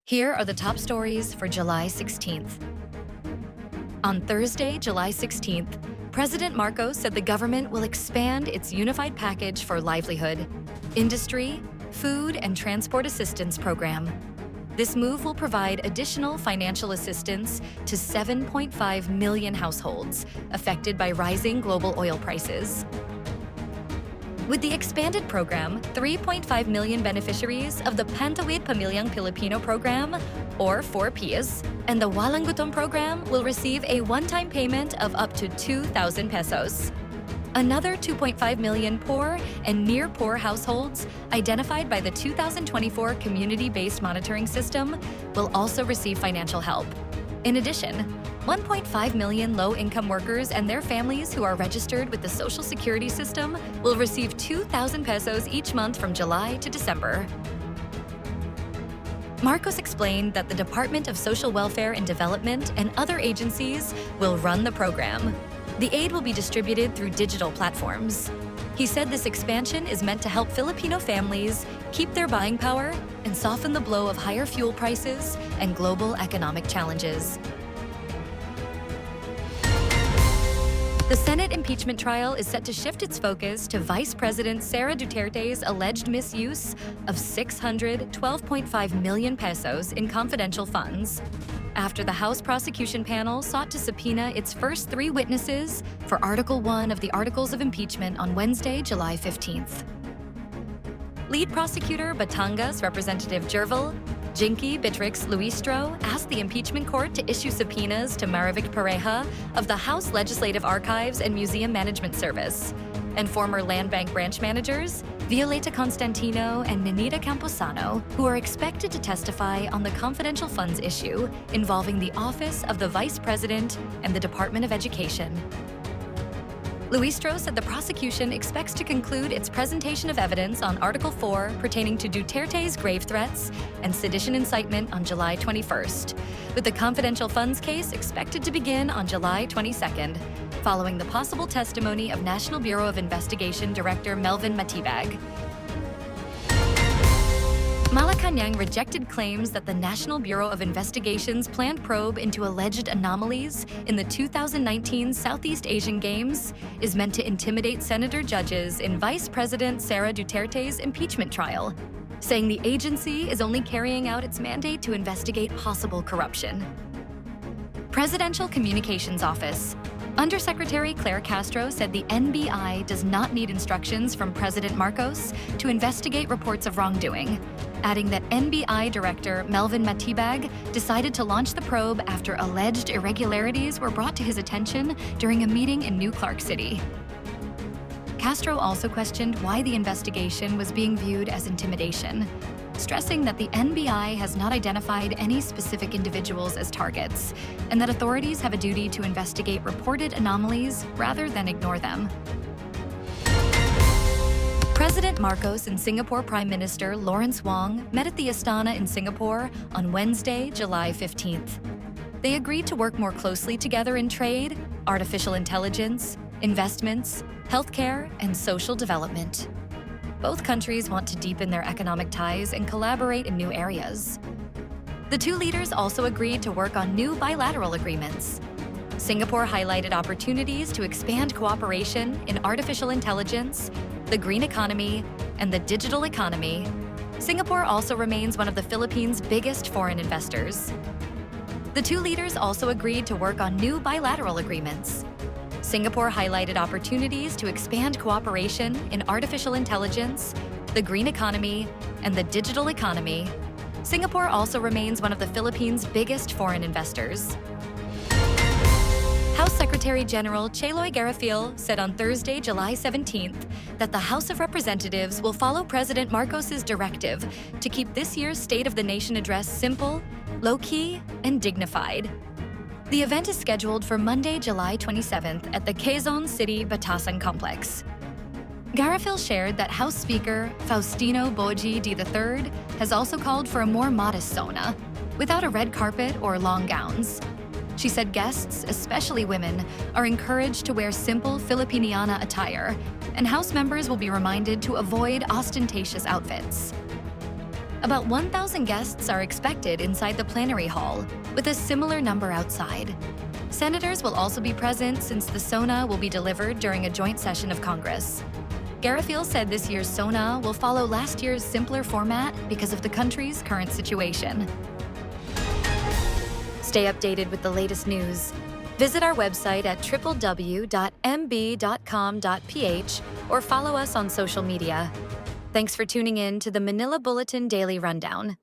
Here are the top stories for July 16th. On Thursday, July 16th, President Marcos said the government will expand its unified package for livelihood, industry, food, and transport assistance program. This move will provide additional financial assistance to 7.5 million households affected by rising global oil prices. With the expanded program, 3.5 million beneficiaries of the Pantawid Pamilyang Pilipino program, or 4Ps, and the Walang Gutom program will receive a one-time payment of up to 2,000 pesos. Another 2.5 million poor and near-poor households identified by the 2024 Community-Based Monitoring System will also receive financial help. In addition, 1.5 million low-income workers and their families who are registered with the Social Security system will receive 2,000 pesos each month from July to December. Marcos explained that the Department of Social Welfare and Development and other agencies will run the program. The aid will be distributed through digital platforms. He said this expansion is meant to help Filipino families keep their buying power and soften the blow of higher fuel prices and global economic challenges. The Senate impeachment trial is set to shift its focus to Vice President Sara Duterte's alleged misuse of 612.5 million pesos in confidential funds, after the House Prosecution panel sought to subpoena its first three witnesses for Article 1 of the Articles of Impeachment on Wednesday, July 15th. Lead prosecutor Batangas Representative Jervel Jinky Bitrix Luistro asked the impeachment court to issue subpoenas to Marivic Pareja of the House Legislative Archives and Museum Management Service, and former Land Bank branch managers Violeta Constantino and Ninita Camposano, who are expected to testify on the confidential funds issue involving the Office of the Vice President and the Department of Education. Luistro said the prosecution expects to conclude its presentation of evidence on Article 4 pertaining to Duterte's grave threats and sedition incitement on July 21st, with the confidential funds case expected to begin on July 22nd, following the possible testimony of National Bureau of Investigation Director Melvin Matibag. Malacanang rejected claims that the National Bureau of Investigation's planned probe into alleged anomalies in the 2019 Southeast Asian Games is meant to intimidate senator judges in Vice President Sara Duterte's impeachment trial, saying the agency is only carrying out its mandate to investigate possible corruption. Presidential Communications Office Undersecretary Claire Castro said the NBI does not need instructions from President Marcos to investigate reports of wrongdoing, adding that NBI Director Melvin Matibag decided to launch the probe after alleged irregularities were brought to his attention during a meeting in New Clark City. Castro also questioned why the investigation was being viewed as intimidation, stressing that the NBI has not identified any specific individuals as targets, and that authorities have a duty to investigate reported anomalies rather than ignore them. President Marcos and Singapore Prime Minister Lawrence Wong met at the SONA in Singapore on Wednesday, July 15th. They agreed to work more closely together in trade, artificial intelligence, investments, healthcare, and social development. Both countries want to deepen their economic ties and collaborate in new areas. The two leaders also agreed to work on new bilateral agreements. Singapore highlighted opportunities to expand cooperation in artificial intelligence, the green economy, and the digital economy. Singapore also remains one of the Philippines' biggest foreign investors. The two leaders also agreed to work on new bilateral agreements. Singapore highlighted opportunities to expand cooperation in artificial intelligence, the green economy, and the digital economy. Singapore also remains one of the Philippines' biggest foreign investors. House Secretary General Cheloy Garafil said on Thursday, July 17th, that the House of Representatives will follow President Marcos's directive to keep this year's State of the Nation address simple, low-key, and dignified. The event is scheduled for Monday, July 27th at the Quezon City Batasan Complex. Garafil shared that House Speaker Faustino Boji D. III has also called for a more modest SONA, without a red carpet or long gowns. She said guests, especially women, are encouraged to wear simple Filipiniana attire, and House members will be reminded to avoid ostentatious outfits. About 1,000 guests are expected inside the plenary hall, with a similar number outside. Senators will also be present since the SONA will be delivered during a joint session of Congress. Garfield said this year's SONA will follow last year's simpler format because of the country's current situation. Stay updated with the latest news. Visit our website at www.mb.com.ph or follow us on social media. Thanks for tuning in to the Manila Bulletin Daily Rundown.